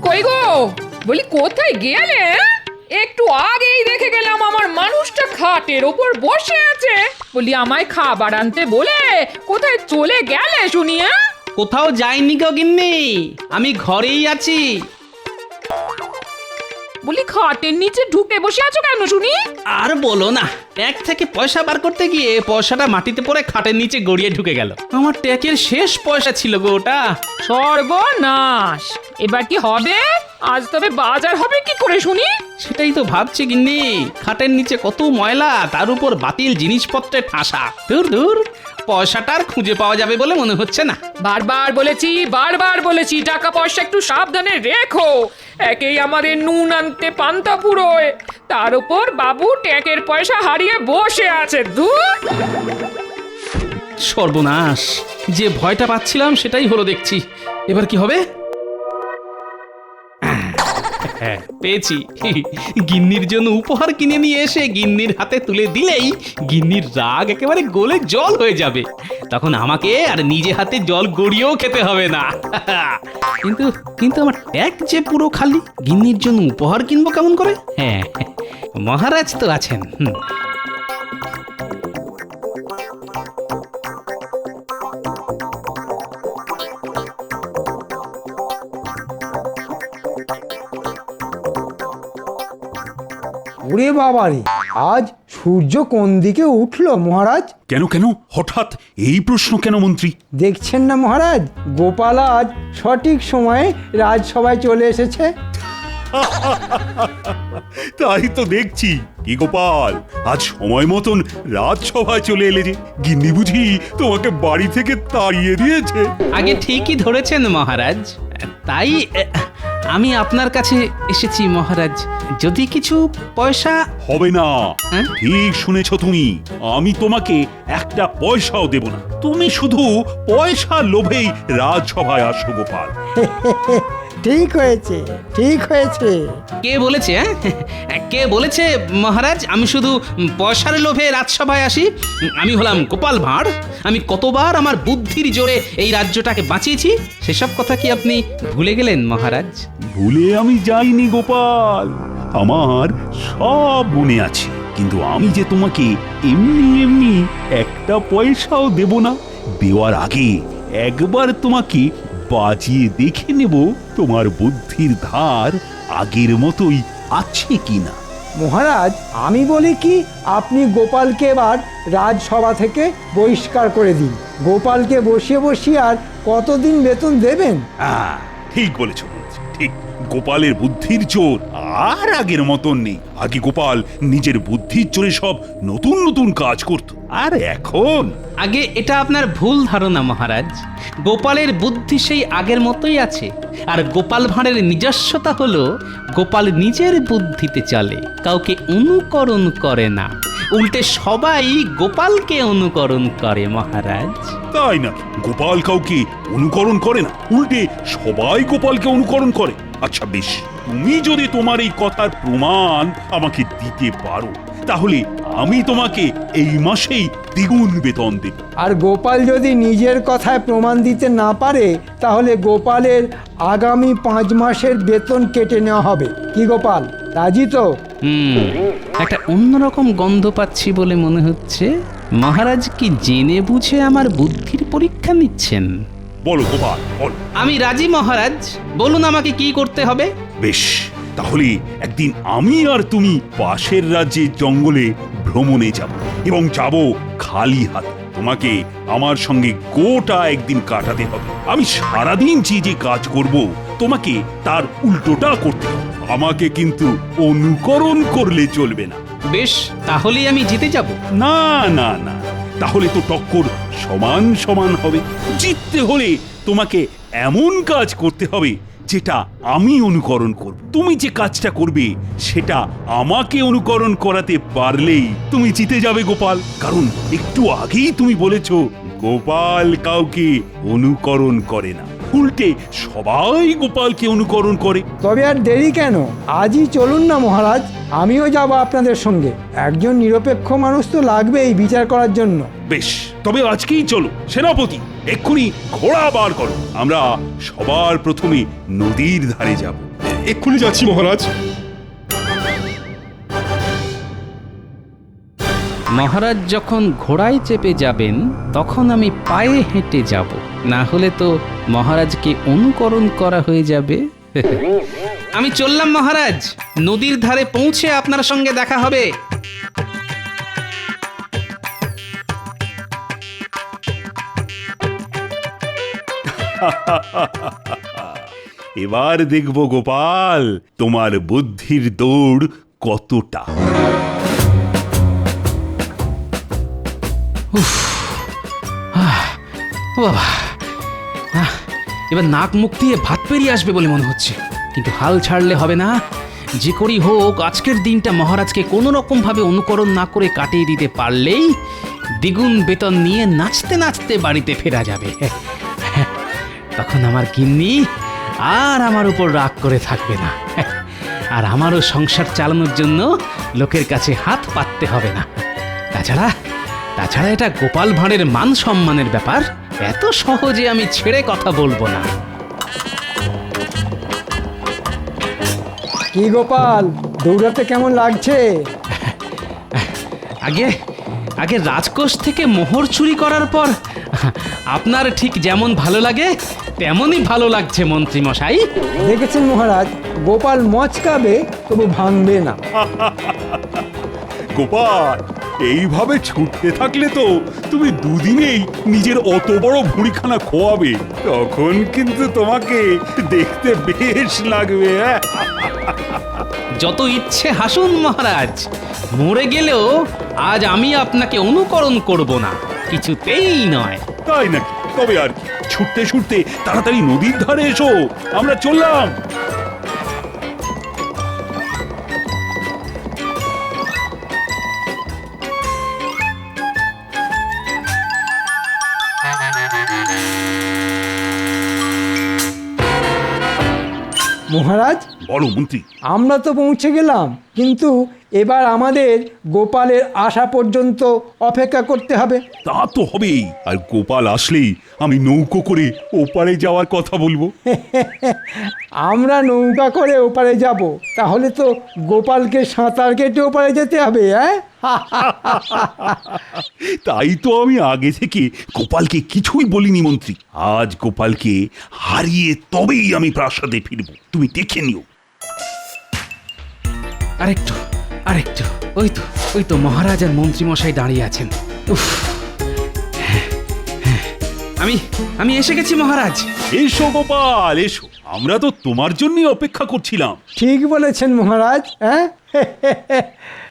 কই গো, বলি কোথায় গেলে? একটু আগেই দেখে গেলাম আমার মানুষটা খাটের ওপর বসে আছে। বলি আমায় খাবার আনতে বলে কোথায় চলে গেলে শুনি? কোথাও যাইনি গো গিন্নি, আমি ঘরেই আছি। বলি খাটের নিচে ঢুকে বসে আছো কেন শুনি? আর বলো না, ট্যাগ থেকে পয়সা বার করতে গিয়ে পয়সাটা মাটিতে পড়ে খাটের নিচে গড়িয়ে ঢুকে গেল। আমার ট্যাগের শেষ পয়সা ছিল গো ওটা। সর্বনাশ! এবার কি হবে? আজ তবে বাজার হবে কি করে শুনি? সেটাই তো ভাবছি গিন্নি, খাটের নিচে কত ময়লা, তার উপর বাতিল জিনিসপত্রে ঠাসা। দূর দূর, পয়সাটা আর খুঁজে পাওয়া যাবে বলে মনে হচ্ছে না। বারবার বলেছি টাকা পয়সা একটু সাবধানে রেখো। একেই আমাদের নুন আনতে পান্তা ফুরোয়, তার উপর বাবু ট্যাকের পয়সা হারিয়ে বসে আছে। ধুর! সর্বনাশ, যে ভয়টা পাচ্ছিলাম সেটাই হলো দেখছি। এবার কি হবে? পেয়েছি। গিন্নির জন্য উপহার কিনে নিয়ে এসে গিন্নির হাতে তুলে দিলেই গিন্নির রাগ একেবারে গলে জল হয়ে যাবে। তখন আমাকে আর নিজে হাতে জল গড়িয়েও খেতে হবে না। কিন্তু কিন্তু আমার ট্যাগ যে পুরো খালি, গিন্নির জন্য উপহার কিনবো কেমন করে? হ্যাঁ, মহারাজ তো আছেন। ওরে বাবারে, আজ সূর্য কোন দিকে উঠলো মহারাজ? কেন কেন হঠাৎ এই প্রশ্ন কেন মন্ত্রী? দেখছেন না মহারাজ, গোপাল আজ সঠিক সময়ে রাজসভায় চলে এসেছে। তাই তো দেখছি। কি গোপাল, আজ সময় মতন রাজসভায় চলে এলে যে? গিন্নি বুঝি তোমাকে বাড়ি থেকে তাড়িয়ে দিয়েছে? আগে ঠিকই ধরেছেন মহারাজ, তাই আমি আপনার কাছে এসেছি মহারাজ। যদি কিছু পয়সা হবে না। হ্যাঁ? ঠিক শুনেছ তুমি, আমি তোমাকে একটা পয়সাও দেব না। তুমি শুধু পয়সার লোভেই রাজসভায় আসো গোপাল। ঠিক হয়েছে, ঠিক হয়েছে। কে বলেছে? কে বলেছে মহারাজ আমি শুধু পয়সার লোভে রাজসভায় আসি? আমি হলাম গোপাল ভাঁড়। আমি কতবার আমার বুদ্ধির জোরে এই রাজ্যটাকে বাঁচিয়েছি, সেসব কথা কি আপনি ভুলে গেলেন মহারাজ? ভুলে আমি যাইনি গোপাল, আমার সব মনে আছে। কিন্তু আমি যে তোমাকে এমনি এমনি একটা পয়সাও দেব না। দেওয়ার আগে একবার তোমাকে বাজিয়ে দেখে নেব তোমার বুদ্ধির ধার আগের মতোই আছে কিনা। মহারাজ, আমি বলি কি, আপনি গোপালকে এবার রাজসভা থেকে বহিষ্কার করে দিন। গোপালকে বসিয়ে বসিয়ে আর কতদিন বেতন দেবেন? ঠিক বলেছ মন্ত্রী, ঠিক। গোপালের বুদ্ধির জোর আর আগের মতন নেই। আগে গোপাল নিজের বুদ্ধির জোরে সব নতুন নতুন কাজ করত, আর এখন আগে এটা আপনার ভুল ধারণা মহারাজ। গোপালের বুদ্ধি সেই আগের মতোই আছে, আর গোপাল ভাঁড়ের নিজস্বতা হলো গোপাল নিজের বুদ্ধিতে চলে, কাউকে অনুকরণ করে না। উল্টে সবাই গোপালকে অনুকরণ করে মহারাজ। তাই না? গোপাল কাউকে অনুকরণ করে না, উল্টে সবাই গোপালকে অনুকরণ করে। আচ্ছা বেশ, তুমি যদি তোমার এই কথার প্রমাণ আমাকে দিতে পারো, তাহলে আমি তোমাকে এই মাসেই দ্বিগুণ বেতন দেব। আর গোপাল যদি নিজের কথায় প্রমাণ দিতে না পারে, তাহলে গোপালের আগামী 5 মাসের বেতন কেটে নেওয়া হবে। কি গোপাল, রাজি তো? একটা অন্যরকম গন্ধ পাচ্ছি বলে মনে হচ্ছে। মহারাজ কি জেনে বুঝে আমার বুদ্ধির পরীক্ষা নিচ্ছেন? বলো গোপাল, বল। আমি রাজি মহারাজ, বলুন আমাকে কি করতে হবে। বেশ, তাহলে একদিন আমি আর তুমি পাশের রাজ্যের জঙ্গলে ভ্রমণে যাব, এবং যাব খালি হাতে। তোমাকে আমার সঙ্গে গোটা একদিন কাটাতে হবে। আমি সারাদিন যে যে কাজ করব, তোমাকে তার উল্টোটা করতে হবে। আমাকে কিন্তু অনুকরণ করলে চলবে না। বেশ, তাহলেই আমি জিতে যাব। না না না, তাহলে তো টক্কর সমান সমান হবে। জিততে হলে তোমাকে এমন কাজ করতে হবে যেটা আমি অনুকরণ করব। তুমি যে কাজটা করবে সেটা আমাকে অনুকরণ করাতে পারলেই তুমি জিতে যাবে গোপাল। কারণ একটু আগেই তুমি বলেছো গোপাল কাউকে অনুকরণ করে না, উল্টে সবাই গোপালকে অনুকরণ করে। তবে আর দেরি কেন, আজই চলুন না মহারাজ, আমিও যাব আপনাদের সঙ্গে। একজন নিরপেক্ষ মানুষ তো লাগবেই বিচার করার জন্য। বেশ, তবে আজকেই চলো সেনাপতি, এক্ষুনি ঘোড়া বার করো, আমরা সবার প্রথমে নদীর ধারে যাব। এক্ষুনি যাচ্ছি মহারাজ। মহারাজ যখন ঘোড়ায় চেপে যাবেন তখন আমি পায়ে হেঁটে যাব, না হলে তো মহারাজকে অনুকরণ করা হয়ে যাবে। আমি চললাম মহারাজ, নদীর ধারে পৌঁছে আপনার সঙ্গে দেখা হবে। এবার দেখবো গোপাল তোমার বুদ্ধির দৌড় কতটা। ও বাবা, এবার নাক মুখ দিয়ে ভাত পেরিয়ে আসবে বলে মনে হচ্ছে, কিন্তু হাল ছাড়লে হবে না। যে করি হোক আজকের দিনটা মহারাজকে কোনো রকম ভাবে অনুকরণ না করে কাটিয়ে দিতে পারলেই দ্বিগুণ বেতন নিয়ে নাচতে নাচতে বাড়িতে ফেরা যাবে। তখন আমার গিন্নি আর আমার উপর রাগ করে থাকবে না, আর আমারও সংসার চালানোর জন্য লোকের কাছে হাত পাততে হবে না। তাছাড়া এটা গোপাল ভাঁড়ের মান সম্মানের ব্যাপার, এত সহজে আমি ছেড়ে কথা বলবো না। কি গোপাল, দৌড়াতে কেমন লাগছে? আগে রাজকোষ থেকে মোহর চুরি করার পর আপনার ঠিক যেমন ভালো লাগে তেমনই ভালো লাগছে মন্ত্রী মশাই। দেখেছেন মহারাজ, গোপাল মচকাবে তবু ভাঙবে না। গোপাল, এইভাবে ছুটতে থাকলে তো তুমি দুদিনেই নিজের অত বড় ভুঁড়িখানা খোয়াবে, তখন কিন্তু তোমাকে দেখতে বেশ লাগবে। যত ইচ্ছে হাসুন মহারাজ, মরে গেলেও আজ আমি আপনাকে অনুকরণ করব না, কিছুতেই নয়। তাই নাকি? তবে আর কি, ছুটতে ছুটতে তাড়াতাড়ি নদীর ধারে এসো, আমরা চললাম। মহারাজ, বলো মন্ত্রী। আমরা তো পৌঁছে গেলাম, কিন্তু এবার আমাদের গোপালের আসা পর্যন্ত অপেক্ষা করতে হবে। তা তো হবেই, আর গোপাল আসলেই আমি নৌকো করে ওপারে যাওয়ার কথা বলবো। আমরা নৌকা করে ওপারে যাব, তাহলে তো গোপালকে সাঁতার কেটে ওপারে যেতে হবে। হ্যাঁ, তাই তো আমি আগে থেকে গোপালকে কিছুই বলিনি মন্ত্রী। আজ গোপালকে হারিয়ে তবেই আমি প্রাসাদে ফিরবো, তুমি দেখে নিও। আরেকটু, ওই তো মহারাজ আর মন্ত্রী মশাই দাঁড়িয়ে আছেন। উফ, আমি এসে গেছি মহারাজ। এসো গোপাল এসো, আমরা তো তোমার জন্যই অপেক্ষা করছিলাম। ঠিক বলেছেন মহারাজ। হ্যাঁ,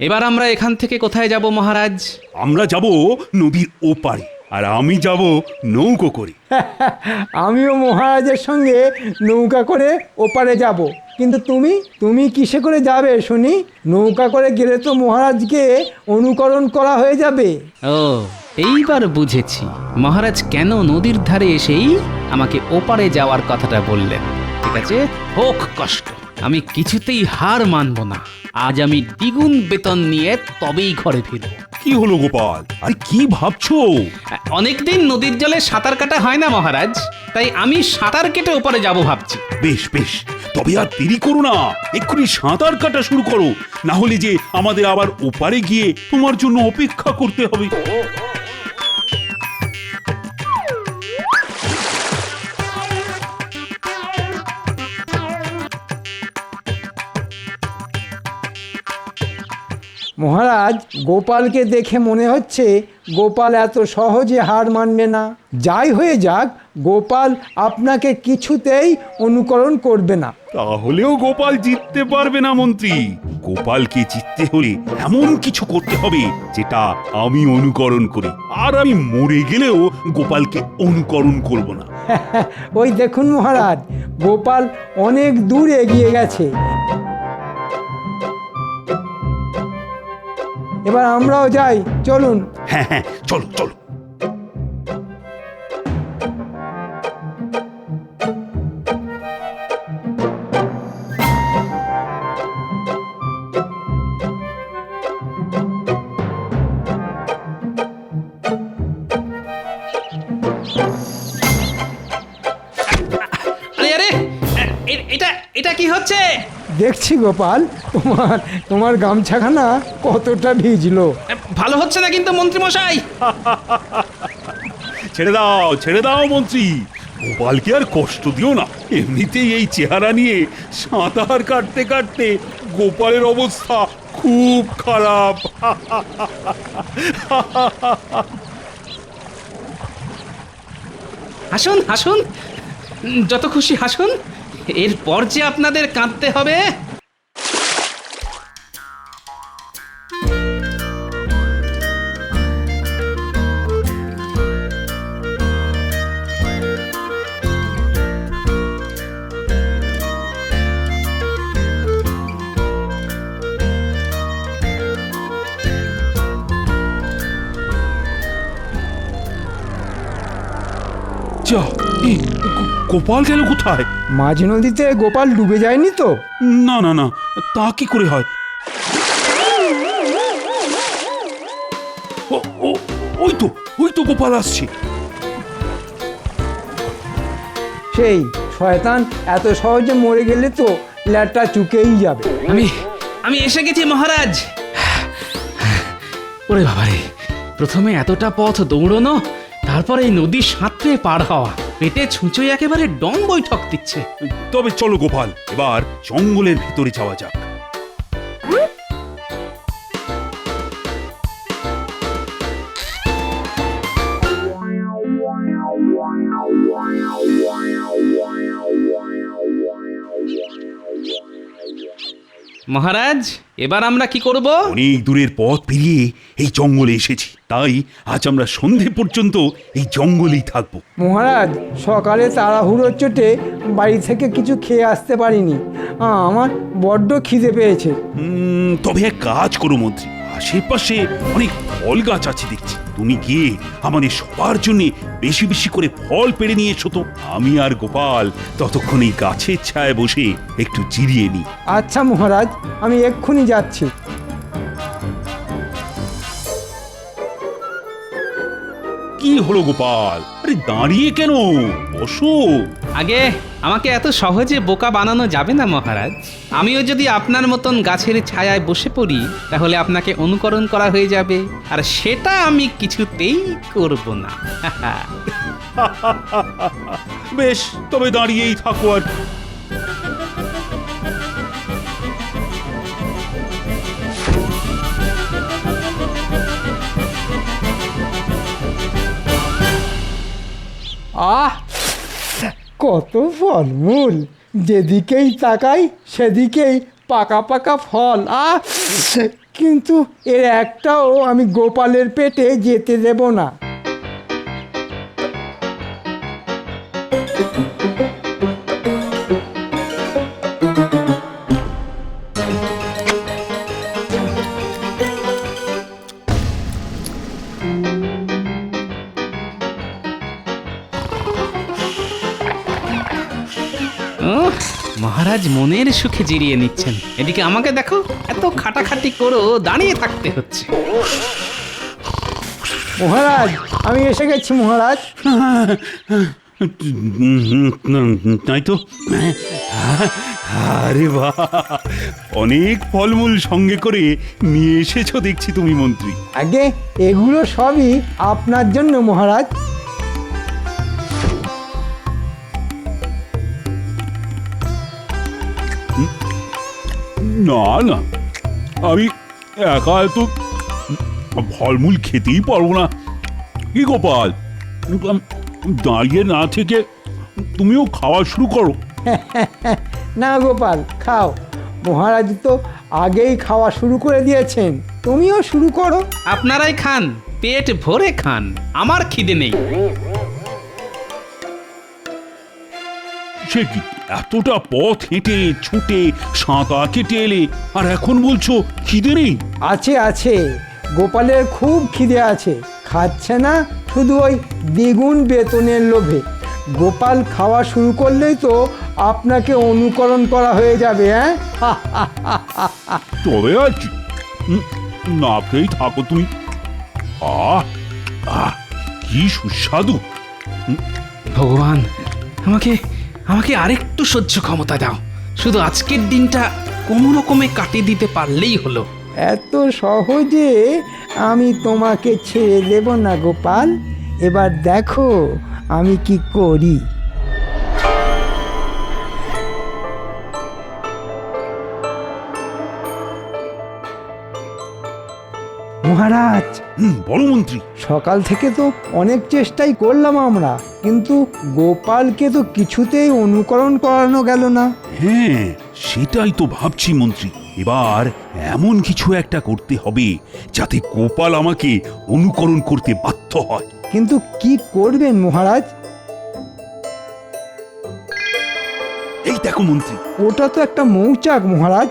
এবার আমরা এখান থেকে কোথায় যাব মহারাজ? আমরা যাব নদীর ওপারে, আর আমি যাব নৌকো করে। আমিও মহারাজের সঙ্গে নৌকা করে ওপারে যাব, কিন্তু তুমি কিসে করে যাবে শুনি? নৌকা করে গেলে তো মহারাজকে অনুকরণ করা হয়ে যাবে। ও, এইবার বুঝেছি মহারাজ কেন নদীর ধারে এসেই আমাকে ওপারে যাওয়ার কথাটা বললেন। ঠিক আছে, হোক কষ্ট, আমি কিছুতেই হার মানব না। আজ আমি দ্বিগুণ বেতন নিয়ে তবেই ঘরে ফিরব। কি হলো গোপাল, আরে কি ভাবছো? অনেকদিন নদীর জলে সাঁতার কাটা হয় না মহারাজ, তাই আমি সাঁতার কেটে ওপারে যাব ভাবছি। বেশ বেশ, তবে আর দেরি করো না, এক্ষুনি সাঁতার কাটা শুরু করো, না হলে যে আমাদের আবার ওপারে গিয়ে তোমার জন্য অপেক্ষা করতে হবে। মহারাজ, গোপালকে দেখে মনে হচ্ছে গোপাল এত সহজে হার মানবে না। যাই হয়ে যাক, গোপাল আপনাকে কিছুতেই অনুকরণ করবে না। তাহলেও গোপাল জিততে পারবে না মন্ত্রী। গোপালকে জিততে হলে এমন কিছু করতে হবে যেটা আমি অনুকরণ করি, আর আমি মরে গেলেও গোপালকে অনুকরণ করব না। ওই দেখুন মহারাজ, গোপাল অনেক দূর এগিয়ে গেছে। এবার আমরাও যাই, চলুন। হ্যাঁ হ্যাঁ, চলো চলো। হচ্ছে? দেখছি গোপাল, তোমার তোমার গামছাখানা কতটা ভিজলো। ভালো হচ্ছে না কিন্তু মন্ত্রী মশাই। ছেড়ে দাও মন্ত্রী, গোপালকে আর কষ্ট দিও না। এমনিতেই এই চেহারা নিয়ে সাঁতার কাটতে কাটতে গোপালের অবস্থা খুব খারাপ। হাসুন হাসুন, যত খুশি হাসুন, এরপর যে আপনাদের কাঁদতে হবে। যা, এই গোপাল গেল কোথায়? মাঝ নদীতে গোপাল ডুবে যায়নি তো? না না না, তা কি করে হয়? ও ও ওই তো গোপাল আসছে। সেই শয়তান এত সহজে মরে গেলে তো ল্যাটটা চুকেই যাবে। আমি এসে গেছি মহারাজ। ওরে বাবারে, প্রথমে এতটা পথ দৌড়নো, তারপর এই নদী সাঁতরে পার হওয়া, পেটে ছুঁচোয় একেবারে ডং বৈঠক দিচ্ছে। তবে চলো গোপাল, এবার জঙ্গলের ভিতরে যাওয়া যাক। মহারাজ, এবার আমরা কি করব? অনেক দূরের পথ পেরিয়ে এই জঙ্গলে এসেছি, তাই আজ আমরা সন্ধে পর্যন্ত এই জঙ্গলেই থাকবো। মহারাজ, সকালে তাড়াহুড়োর চোটে বাড়ি থেকে কিছু খেয়ে আসতে পারিনি। আমার বড্ড খিদে পেয়েছে। তবে এক কাজ করো মন্ত্রী, আশেপাশে অনেক ফল গাছ আছে দেখছি, তুমি গিয়ে আমাদের সবার জন্য বেশি বেশি করে ফল পেড়ে নিয়ে এসো তো। আমি আর গোপাল ততক্ষণ এই গাছের ছায়ায় বসে একটু জিরিয়ে নিই। আচ্ছা মহারাজ, আমি এক্ষুনি যাচ্ছি। কি হলো গোপাল, আরে দাঁড়িয়ে কেন, বসো। আগে আমাকে এত সহজে বোকা বানানো যাবে না মহারাজ। আমিও যদি আপনার মতন গাছের ছায়ায় বসে পড়ি, তাহলে আপনাকে অনুকরণ করা হয়ে যাবে, আর সেটা আমি কিছুতেই করব না। বেশ, তবে দাঁড়িয়েই থাকো আর কি। আহ, কত ফলমূল! যেদিকেই তাকাই সেদিকেই পাকা পাকা ফল। কিন্তু এর একটাও আমি গোপালের পেটে যেতে দেব না। মহারাজ মনের সুখে জিরিয়ে নিচ্ছেন, এদিকে আমাকে দেখো, এত খাটাখাটি করো, দাঁড়িয়ে থাকতে হচ্ছে। মহারাজ, আমি এসে গেছি মহারাজ। তাই তো, আরে বাহ, অনেক ফলমূল সঙ্গে করে নিয়ে এসেছো দেখছি তুমি মন্ত্রী। আগে এগুলো সবই আপনার জন্য মহারাজ। না না, আমি একা এত ফলমূল খেতেই পারবো না। কি গোপাল, দাঁড়িয়ে না থেকে তুমিও খাওয়া শুরু করো। না গোপাল, খাও। মহারাজ তো আগেই খাওয়া শুরু করে দিয়েছেন, তুমিও শুরু করো। আপনারাই খান, পেট ভরে খান, আমার খিদে নেই। সে কি, এতটা পথ হেঁটে ছুটে সাঁতার কেটে এলে, আর এখন বলছো খিদে নেই? আছে আছে, গোপালের খুব খিদে আছে, খাচ্ছে না শুধু ওই দ্বিগুণ বেতনের লোভে। গোপাল খাওয়া শুরু করলেই তো আপনাকে অনুকরণ করা হয়ে যাবে। হ্যাঁ, তবে আর কি, না খেয়েই থাকো তুমি। আহ আহ, কি সুস্বাদু। ভগবান, আমাকে আমাকে আরেকটু সহ্য ক্ষমতা দাও। শুধু আজকের দিনটা কোনো রকমে কাটিয়ে দিতে পারলেই হলো। এত সহজে আমি তোমাকে ছেড়ে দেব না গোপাল। এবার দেখো আমি কি করি। মহারাজ, বলো মন্ত্রী। সকাল থেকে তো অনেক চেষ্টাই করলাম আমরা, কিন্তু গোপালকে তো কিছুতেই অনুকরণ করানো গেল না। হ্যাঁ, সেটাই তো ভাবছি মন্ত্রী। এবার এমন কিছু একটা করতে হবে যাতে গোপাল আমাকে অনুকরণ করতে বাধ্য হয়। কিন্তু কি করবেন মহারাজ? এই দেখো মন্ত্রী। ওটা তো একটা মৌচাক মহারাজ।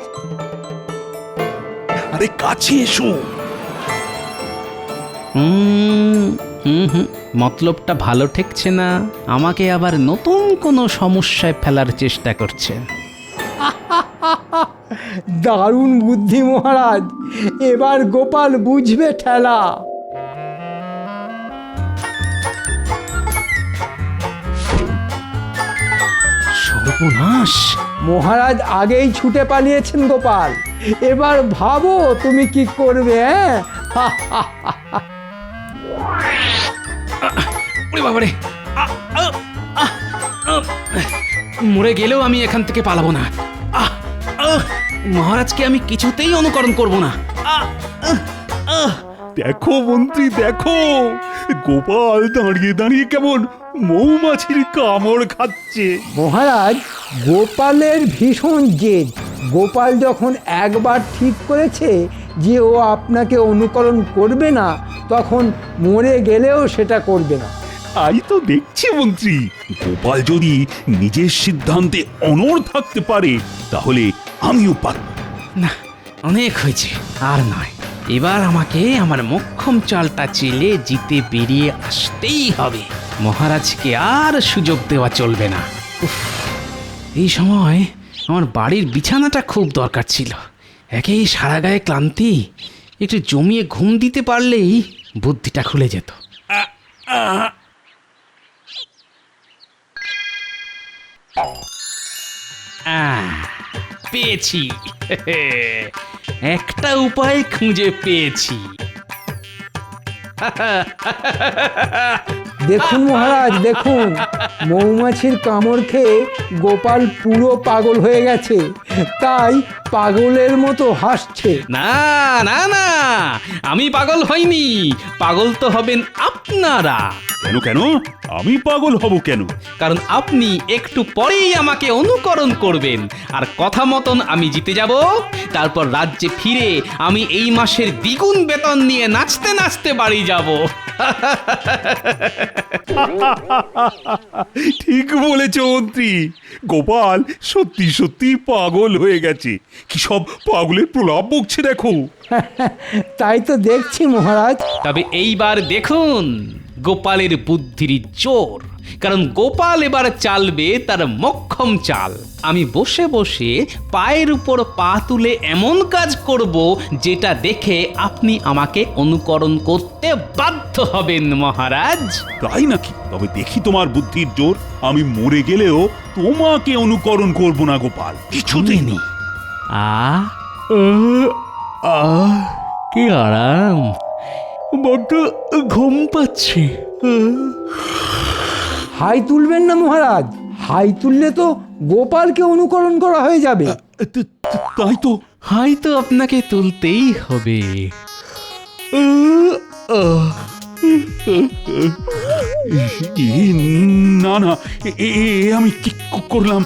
আরে কাছে এসো। মতলবটা ভালো ঠেকছে না। আমাকে আবার নতুন কোনো সমস্যায় ফেলার চেষ্টা করছেন। দারুণ বুদ্ধি মহারাজ, এবার গোপাল বুঝবে ঠেলা। সর্বনাশ! মহারাজ আগেই ছুটে পালিয়েছেন গোপাল। এবার ভাবো তুমি কি করবে। ওরে বাবারে! মরে গেলেও আমি এখান থেকে পালাবো না। মহারাজকে আমি কিছুতেই অনুকরণ করব না। দেখো মন্ত্রী, দেখো গোপাল দাঁড়িয়ে দাঁড়িয়ে কেমন মৌমাছির কামড় খাচ্ছে। মহারাজ, গোপালের ভীষণ জেদ। গোপাল যখন একবার ঠিক করেছে যে ও আপনাকে অনুকরণ করবে না, তখন মরে গেলেও সেটা করবে না। তাই তো দেখছি মন্ত্রী, গোপাল যদি নিজের সিদ্ধান্তে অনড় থাকতে পারে তাহলে আমিও পারব। না, অনেক হয়েছে, আর নয়। এবার আমাকে আমার মোক্ষম চালটা চেলে জিতে বেরিয়ে আসতেই হবে। মহারাজকে আর সুযোগ দেওয়া চলবে না। উফ, এই সময় আমার বাড়ির বিছানাটা খুব দরকার ছিল। একেই সারা গায়ে ক্লান্তি, একটু জমিয়ে ঘুম দিতে পারলেই বুদ্ধিটা খুলে যেত। পেয়েছি। একটা উপায় খুঁজে পেয়েছি। দেখুন মহারাজ, দেখুন মৌমাছির কামড় খেয়ে গোপাল পুরো পাগল হয়ে গেছে, তাই পাগলের মতো হাসছে। না না না, আমি পাগল হইনি। পাগল তো হবেন আপনারা। কেন কেন? আমি পাগল হব কেন? কারণ আপনি একটু পরেই আমাকে অনুকরণ করবেন, আর কথা মতন আমি জিতে যাব। তারপর রাজ্যে ফিরে আমি এই মাসের দ্বিগুণ বেতন নিয়ে নাচতে নাচতে বাড়ি যাব। ঠিক বলেছ মন্ত্রী, গোপাল সত্যি সত্যি পাগল হয়ে গেছে। কি সব পাগলের প্রলাপ বকছে দেখো। তাই তো দেখছি মহারাজ। তবে এইবার দেখুন গোপালের বুদ্ধির জোর। কারণ গোপাল এবার চালবে তার মোক্ষম চাল। আমি বসে বসে পায়ের উপর পা তুলে এমন কাজ করব যেটা দেখে আপনি আমাকে অনুকরণ করতে বাধ্য হবেন মহারাজ। তাই নাকি? তবে দেখি তোমার বুদ্ধির জোর। আমি মরে গেলেও তোমাকে অনুকরণ করব না গোপাল, কিছুতেই নেই। কি আরাম, বড্ড ঘুম পাচ্ছে। হাই তুলবেন না মহারাজ, হাই তুললে তো গোপালকে অনুকরণ করা হয়ে যাবে। তাই তো। হয়তো আপনাকে তুলতেই হবে। না না, আমি কি করলাম?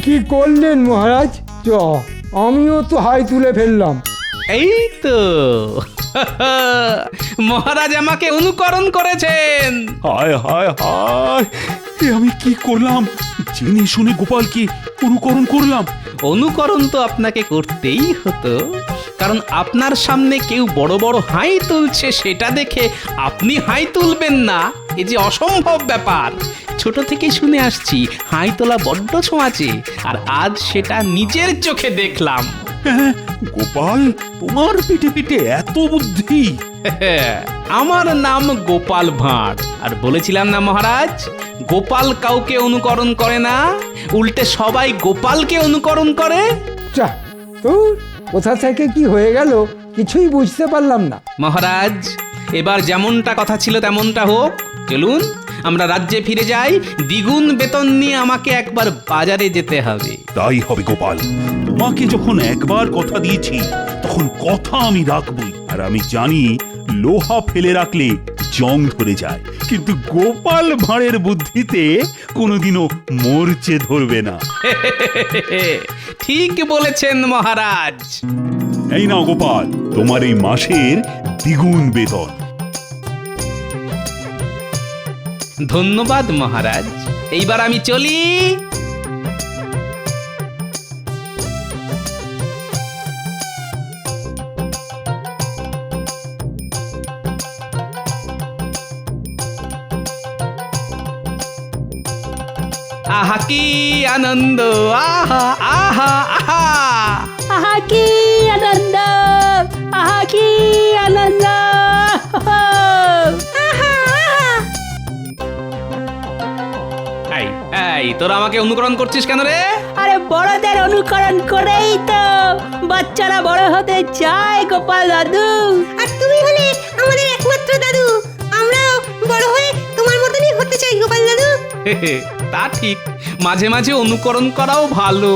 কি করলেন মহারাজ? আমিও তো হাই তুলে ফেললাম। এই তো মহারাজ আমাকে অনুকরণ করেছেন। হায় হায় হায়, আমি কি করলাম? জেনে শুনে গোপালকে অনুকরণ করলাম। অনুকরণ তো আপনাকে করতেই হতো, কারণ আপনার সামনে কেউ বড় বড় হাই তুলছে সেটা দেখে আপনি হাই তুলবেন না, এ যে অসম্ভব ব্যাপার। ছোট থেকে শুনে আসছি হাই তোলা বড্ড ছোঁয়াচে, আর আজ সেটা নিজের চোখে দেখলাম। গোপাল, তোমার পিঠে পিঠে এত বুদ্ধি! আমার নাম গোপাল ভাঁড়। আর বলেছিলাম না মহারাজ, গোপাল কাউকে অনুকরণ করে না, উল্টে সবাই গোপালকে অনুকরণ করে। চা তো কোথা থেকে কি হয়ে গেল কিছুই বুঝতে পারলাম না। মহারাজ, এবার যেমনটা কথা ছিল তেমনটা হোক। চলুন আমরা রাজ্যে ফিরে যাই। দ্বিগুণ বেতন নিয়ে আমাকে একবার বাজারে যেতে হবে। তাই হবে গোপাল, তোমাকে যখন একবার কথা দিয়েছি তখন কথা আমি রাখবই। আর আমি জানি লোহা ফেলে রাখলে জং ধরে যায়, কিন্তু গোপাল ভাঁড়ের বুদ্ধিতে কোনোদিনও মরচে ধরবে না। ঠিক বলেছেন মহারাজ। এই নাও গোপাল, তোমার এই মাসের দ্বিগুণ বেতন। ধন্যবাদ মহারাজ, এইবার আমি চলি। আহা কি আনন্দ, আহা আহা আহা। আহা কি আনন্দ, আহা কি আনন্দ। এই এই, তোরা আমাকে অনুকরণ করছিস কেন রে? আরে বড়দের অনুকরণ করেই তো বাচ্চারা বড় হতে চায় গোপাল দাদু। আর তুমি হলে আমাদের একমাত্র দাদু, আমরাও বড় হয়ে তোমার মতনই হতে চাই গোপাল দাদু। তা ঠিক, মাঝে মাঝে অনুকরণ করাও ভালো।